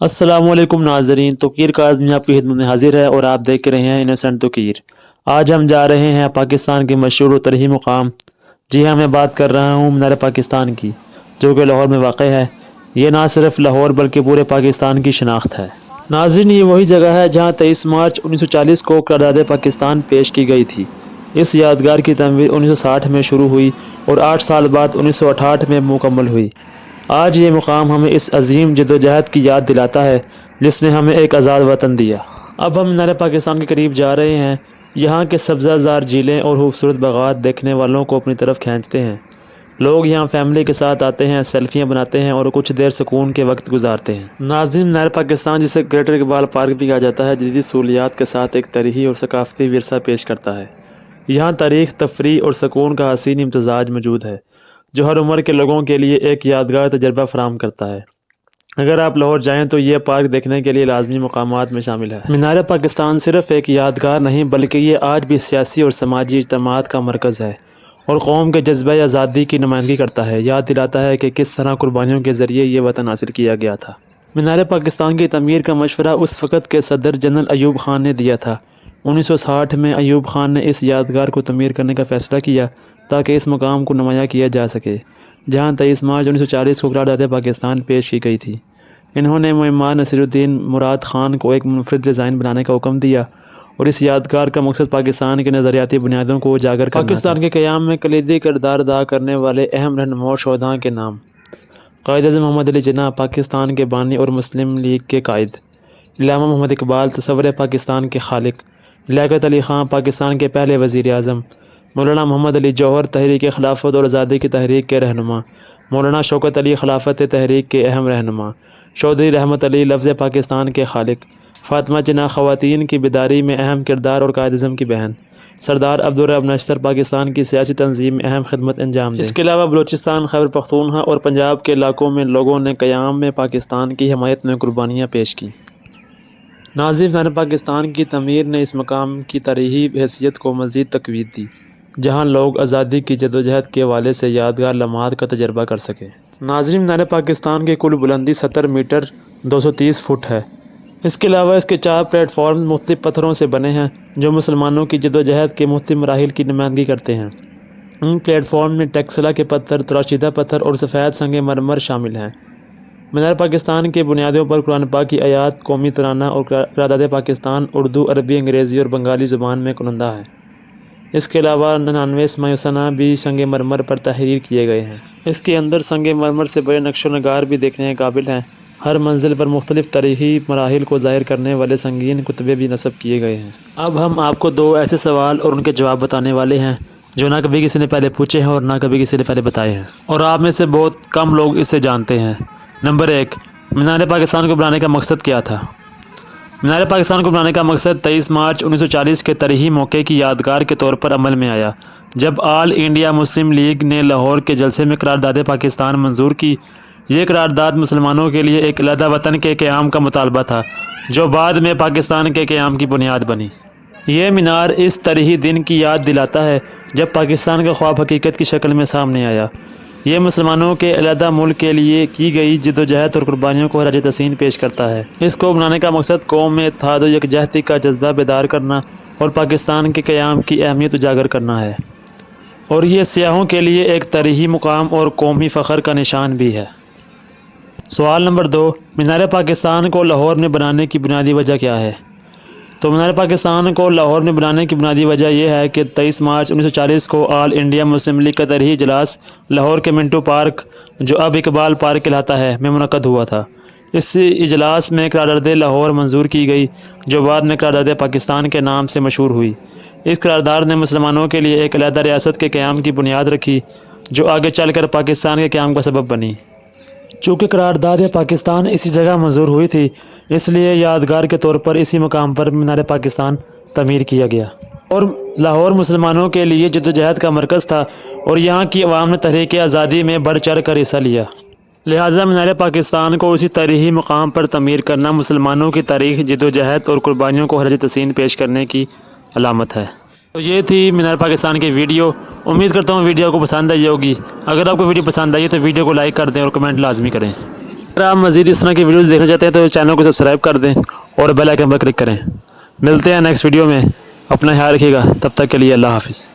السلام علیکم ناظرین، توقیر کاظمی آپ کی خدمت میں حاضر ہے اور آپ دیکھ رہے ہیں انوسنٹ توقیر۔ آج ہم جا رہے ہیں پاکستان کے مشہور و تاریخی مقام، جی ہاں میں بات کر رہا ہوں مینار پاکستان کی، جو کہ لاہور میں واقع ہے۔ یہ نہ صرف لاہور بلکہ پورے پاکستان کی شناخت ہے۔ ناظرین، یہ وہی جگہ ہے جہاں 23 مارچ 1940 کو قرارداد پاکستان پیش کی گئی تھی۔ اس یادگار کی تعمیر 1960 میں شروع ہوئی اور 8 سال بعد 1968 میں مکمل ہوئی۔ آج یہ مقام ہمیں اس عظیم جدوجہد کی یاد دلاتا ہے جس نے ہمیں ایک آزاد وطن دیا۔ اب ہم مینار پاکستان کے قریب جا رہے ہیں۔ یہاں کے سبزہ زار جھیلیں اور خوبصورت باغات دیکھنے والوں کو اپنی طرف کھینچتے ہیں۔ لوگ یہاں فیملی کے ساتھ آتے ہیں، سیلفیاں بناتے ہیں اور کچھ دیر سکون کے وقت گزارتے ہیں۔ ناظرین، مینار پاکستان جسے گریٹر اقبال پارک بھی کہا جاتا ہے، جدید سہولیات کے ساتھ ایک تاریخی اور ثقافتی ورثہ پیش کرتا ہے۔ یہاں تاریخ، تفریح اور سکون کا حسین امتزاج موجود ہے، جو ہر عمر کے لوگوں کے لیے ایک یادگار تجربہ فراہم کرتا ہے۔ اگر آپ لاہور جائیں تو یہ پارک دیکھنے کے لیے لازمی مقامات میں شامل ہے۔ مینار پاکستان صرف ایک یادگار نہیں بلکہ یہ آج بھی سیاسی اور سماجی اجتماعات کا مرکز ہے اور قوم کے جذبہ آزادی کی نمائندگی کرتا ہے، یاد دلاتا ہے کہ کس طرح قربانیوں کے ذریعے یہ وطن حاصل کیا گیا تھا۔ مینار پاکستان کی تعمیر کا مشورہ اس وقت کے صدر جنرل ایوب خان نے دیا تھا۔ 1960 میں ایوب خان نے اس یادگار کو تعمیر کرنے کا فیصلہ کیا تاکہ اس مقام کو نمایاں کیا جا سکے، جہاں 23 مارچ 1940 کو قرارداد پاکستان پیش کی گئی تھی۔ انہوں نے معمار نصیر الدین مراد خان کو ایک منفرد ڈیزائن بنانے کا حکم دیا اور اس یادگار کا مقصد پاکستان کی نظریاتی بنیادوں کو اجاگر کرنا تھا۔ پاکستان کے قیام میں کلیدی کردار ادا کرنے والے اہم رہنما اور شہداء کے نام: قائد اعظم محمد علی جناح، پاکستان کے بانی اور مسلم لیگ کے قائد; علامہ محمد اقبال، تصور پاکستان کے خالق; لیاقت علی خان، پاکستان کے پہلے وزیر اعظم; مولانا محمد علی جوہر، تحریک خلافت اور آزادی کی تحریک کے رہنما; مولانا شوکت علی، خلافت تحریک کے اہم رہنما; چودھری رحمت علی، لفظ پاکستان کے خالق; فاطمہ جناح، خواتین کی بیداری میں اہم کردار اور قائد اعظم کی بہن; سردار عبدالرب نشتر، پاکستان کی سیاسی تنظیم میں اہم خدمت انجام دیں۔ اس کے علاوہ بلوچستان، خیبر پختونخوا اور پنجاب کے علاقوں میں لوگوں نے قیام میں پاکستان کی حمایت میں قربانیاں پیش کیں۔ ناظرین، مینار پاکستان کی تعمیر نے اس مقام کی تاریخی حیثیت کو مزید تقویت دی، جہاں لوگ آزادی کی جدوجہد کے حوالے سے یادگار لمحات کا تجربہ کر سکیں۔ ناظرین، مینار پاکستان کی کل بلندی 70 میٹر 230 فٹ ہے۔ اس کے علاوہ اس کے 4 پلیٹ فارم مختلف پتھروں سے بنے ہیں جو مسلمانوں کی جدوجہد کے مختلف مراحل کی نمائندگی کرتے ہیں۔ ان پلیٹ فارم میں ٹیکسلا کے پتھر، تراشیدہ پتھر اور سفید سنگ مرمر شامل ہیں۔ مینار پاکستان کے بنیادوں پر قرآن پاک کی آیات، قومی ترانہ اور قرارداد پاکستان اردو، عربی، انگریزی اور بنگالی زبان میں کنندہ ہے۔ اس کے علاوہ 99 اسماعی الحسنہ بھی سنگ مرمر پر تحریر کیے گئے ہیں۔ اس کے اندر سنگ مرمر سے بڑے نقش و نگار بھی دیکھنے کے قابل ہیں۔ ہر منزل پر مختلف تاریخی مراحل کو ظاہر کرنے والے سنگین کتبے بھی نصب کیے گئے ہیں۔ اب ہم آپ کو 2 ایسے سوال اور ان کے جواب بتانے والے ہیں جو نہ کبھی کسی نے پہلے پوچھے ہیں اور نہ کبھی کسی نے پہلے بتائے ہیں، اور آپ میں سے بہت کم لوگ اسے جانتے ہیں۔ نمبر 1، مینار پاکستان کو بنانے کا مقصد کیا تھا؟ مینار پاکستان کو بنانے کا مقصد 23 مارچ 1940 کے تاریخی موقع کی یادگار کے طور پر عمل میں آیا، جب آل انڈیا مسلم لیگ نے لاہور کے جلسے میں قرارداد پاکستان منظور کی۔ یہ قرارداد مسلمانوں کے لیے ایک علیحدہ وطن کے قیام کا مطالبہ تھا، جو بعد میں پاکستان کے قیام کی بنیاد بنی۔ یہ مینار اس تاریخی دن کی یاد دلاتا ہے جب پاکستان کا خواب حقیقت کی شکل میں سامنے آیا۔ یہ مسلمانوں کے علیحدہ ملک کے لیے کی گئی جدوجہد اور قربانیوں کو خراج تحسین پیش کرتا ہے۔ اس کو بنانے کا مقصد قوم میں اتحاد و یکجہتی کا جذبہ بیدار کرنا اور پاکستان کے قیام کی اہمیت اجاگر کرنا ہے، اور یہ سیاحوں کے لیے ایک تاریخی مقام اور قومی فخر کا نشان بھی ہے۔ سوال نمبر 2، مینار پاکستان کو لاہور میں بنانے کی بنیادی وجہ کیا ہے؟ تو مینار پاکستان کو لاہور میں بنانے کی بنیادی وجہ یہ ہے کہ 23 مارچ 1940 کو آل انڈیا مسلم لیگ کا تاریخی اجلاس لاہور کے منٹو پارک، جو اب اقبال پارک کہلاتا ہے، میں منعقد ہوا تھا۔ اس اجلاس میں قرارداد لاہور منظور کی گئی، جو بعد میں قرارداد پاکستان کے نام سے مشہور ہوئی۔ اس قرارداد نے مسلمانوں کے لیے ایک علیحدہ ریاست کے قیام کی بنیاد رکھی، جو آگے چل کر پاکستان کے قیام کا سبب بنی۔ چونکہ قرارداد پاکستان اسی جگہ منظور ہوئی تھی، اس لیے یادگار کے طور پر اسی مقام پر مینار پاکستان تعمیر کیا گیا، اور لاہور مسلمانوں کے لیے جدوجہد کا مرکز تھا اور یہاں کی عوام نے تحریک آزادی میں بڑھ چڑھ کر حصہ لیا۔ لہٰذا مینار پاکستان کو اسی تاریخی مقام پر تعمیر کرنا مسلمانوں کی تاریخ، جدوجہد اور قربانیوں کو خراج تحسین پیش کرنے کی علامت ہے۔ تو یہ تھی مینار پاکستان کی ویڈیو۔ امید کرتا ہوں ویڈیو کو پسند آئی ہوگی۔ اگر آپ کو ویڈیو پسند آئی ہے تو ویڈیو کو لائک کر دیں اور کمنٹ لازمی کریں۔ اگر آپ مزید اس طرح کی ویڈیوز دیکھنا چاہتے ہیں تو چینل کو سبسکرائب کر دیں اور بیل آئکن پر کلک کریں۔ ملتے ہیں نیکسٹ ویڈیو میں، اپنا خیال رکھیے گا، تب تک کے لیے اللہ حافظ۔